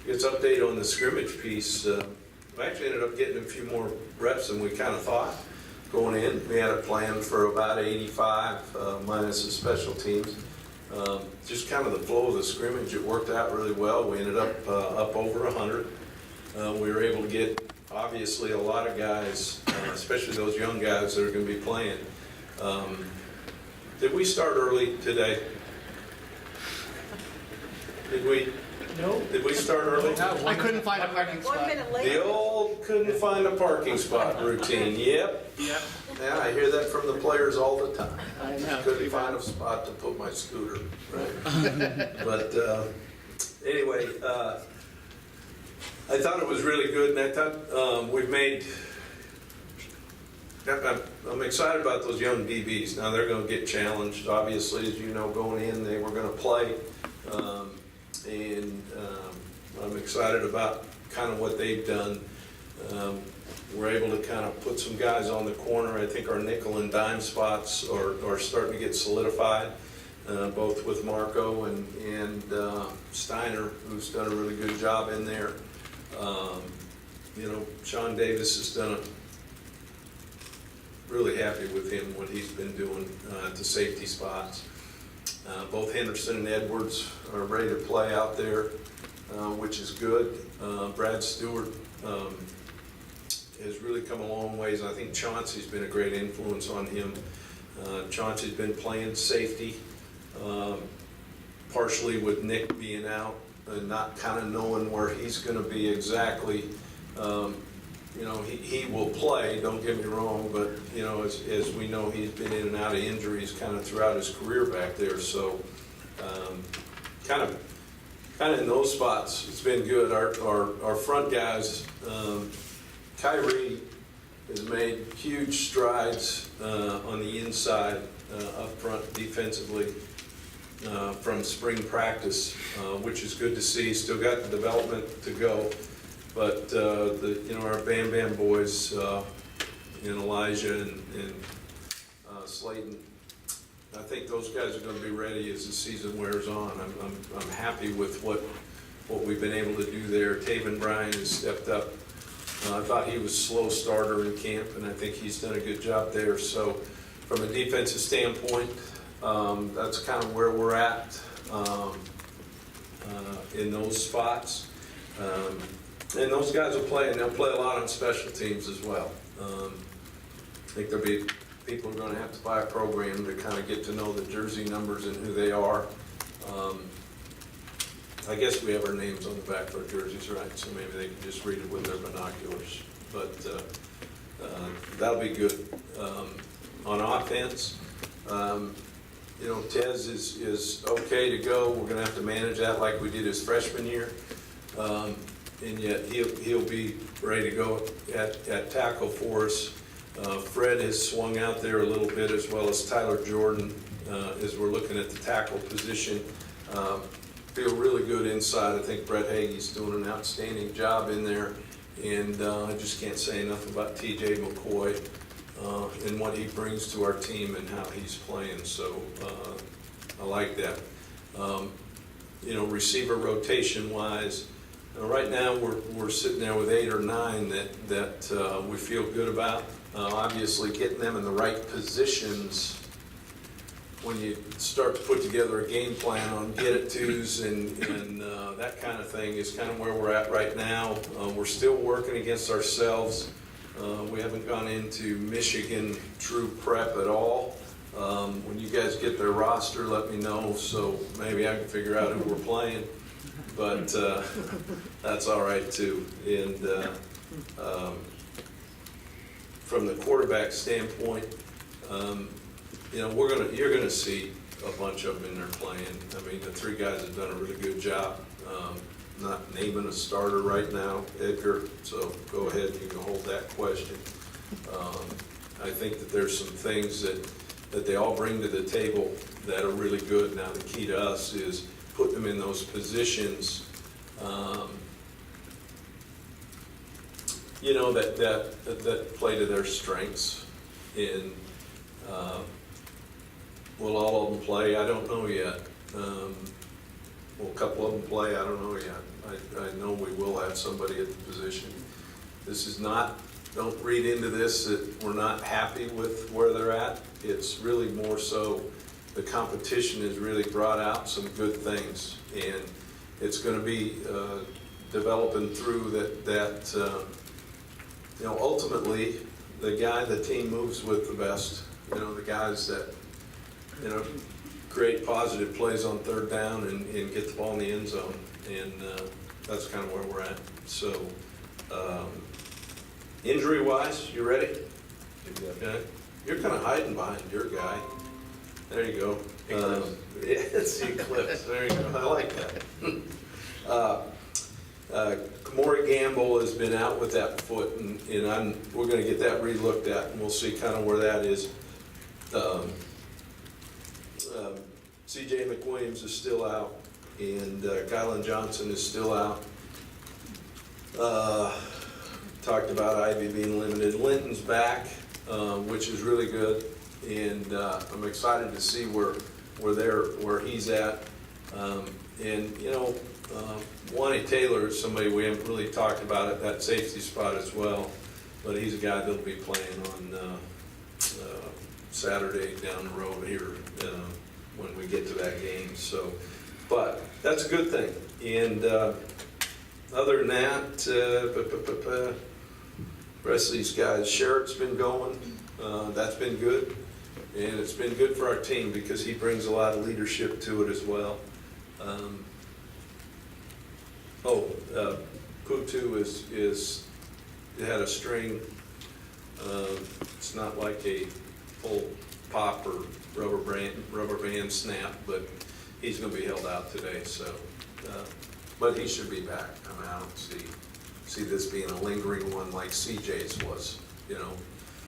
It's update on the scrimmage piece. We actually ended up getting a few more reps than we kind of thought going in. We had a plan for about 85 minus the special teams. Just kind of the flow of the scrimmage, it worked out really well. We ended up up over 100. We were able to get, obviously, a lot of guys, especially those young guys that are going to be playing. Did we start early today? Did we? No. Did we start early? I couldn't find a parking 1 spot. minute late. The old couldn't find a parking spot routine. Yep. Yep. Yeah, I hear that from the players all the time. I know. Couldn't find a spot to put my scooter, right? But anyway, I thought it was really good, and I thought we've made. I'm excited about those young DBs. Now they're going to get challenged. Obviously, as you know, going in, they were going to play, and I'm excited about kind of what they've done. We're able to kind of put some guys on the corner. I think our nickel and dime spots are starting to get solidified, both with Marco and Steiner, who's done a really good job in there. You know, Sean Davis has done really happy with him, what he's been doing to safety spots. Both Henderson and Edwards are ready to play out there, which is good. Brad Stewart has really come a long ways. I think Chauncey's been a great influence on him. Chauncey's been playing safety, partially with Nick being out and not kind of knowing where he's going to be exactly. You know, he will play, don't get me wrong, but, you know, as we know, he's been in and out of injuries kind of throughout his career back there. So kind of in those spots, it's been good. Our front guys, Kyrie has made huge strides on the inside up front defensively from spring practice, which is good to see. Still got the development to go. But you know, our Bam Bam boys, and Elijah and Slayton, I think those guys are going to be ready as the season wears on. I'm happy with what we've been able to do there. Taven Bryan has stepped up. I thought he was a slow starter in camp, and I think he's done a good job there. So, from a defensive standpoint, that's kind of where we're at in those spots. And those guys will play, and they'll play a lot on special teams as well. I think there'll be people who are going to have to buy a program to kind of get to know the jersey numbers and who they are. I guess we have our names on the back of our jerseys, right? So maybe they can just read it with their binoculars. But that'll be good. On offense, you know, Tez is okay to go. We're going to have to manage that like we did his freshman year. And yet he'll be ready to go at tackle for us. Fred has swung out there a little bit, as well as Tyler Jordan, as we're looking at the tackle position. Feel really good inside. I think Brett Hagee's doing an outstanding job in there. And I just can't say enough about TJ McCoy and what he brings to our team and how he's playing. So I like that. You know, receiver rotation-wise, right now we're sitting there with 8 or 9 that we feel good about. Obviously, getting them in the right positions when you start to put together a game plan on get-it-tos and that kind of thing is kind of where we're at right now. We're still working against ourselves. We haven't gone into Michigan true prep at all. When you guys get their roster, let me know so maybe I can figure out who we're playing. But that's all right too. And from the quarterback standpoint, you know, you're gonna see a bunch of them in there playing. I mean, the 3 guys have done a really good job. Not naming a starter right now, Edgar. So go ahead, you can hold that question. I think that there's some things that they all bring to the table that are really good. Now the key to us is put them in those positions, you know, that play to their strengths. And will all of them play? I don't know yet. Will a couple of them play? I don't know yet. I know we will have somebody at the position. This is not, don't read into this that we're not happy with where they're at. It's really more so the competition has really brought out some good things, and it's going to be developing through that you know, ultimately the guy the team moves with the best, you know, the guys that, you know, create positive plays on third down and get the ball in the end zone, and that's kind of where we're at. So injury-wise, you ready? Okay. You're kind of hiding behind your guy. There you go. Yeah, it's Eclipse. There you go. I like that. Kamori Gamble has been out with that foot, and we're going to get that re-looked at, and we'll see kind of where that is. C.J. McWilliams is still out, and Kylan Johnson is still out. Talked about Ivy being limited. Linton's back, which is really good, and I'm excited to see where he's at. And you know, Wani Taylor is somebody we haven't really talked about at that safety spot as well, but he's a guy that'll be playing on Saturday down the road here when we get to that game. So, but that's a good thing. And other than that, rest of these guys, Sherritt's been going. That's been good, and it's been good for our team because he brings a lot of leadership to it as well. Putu is had a string. It's not like a full pop or rubber band snap, but he's going to be held out today. So, but he should be back. I mean, I don't see this being a lingering one like CJ's was. You know,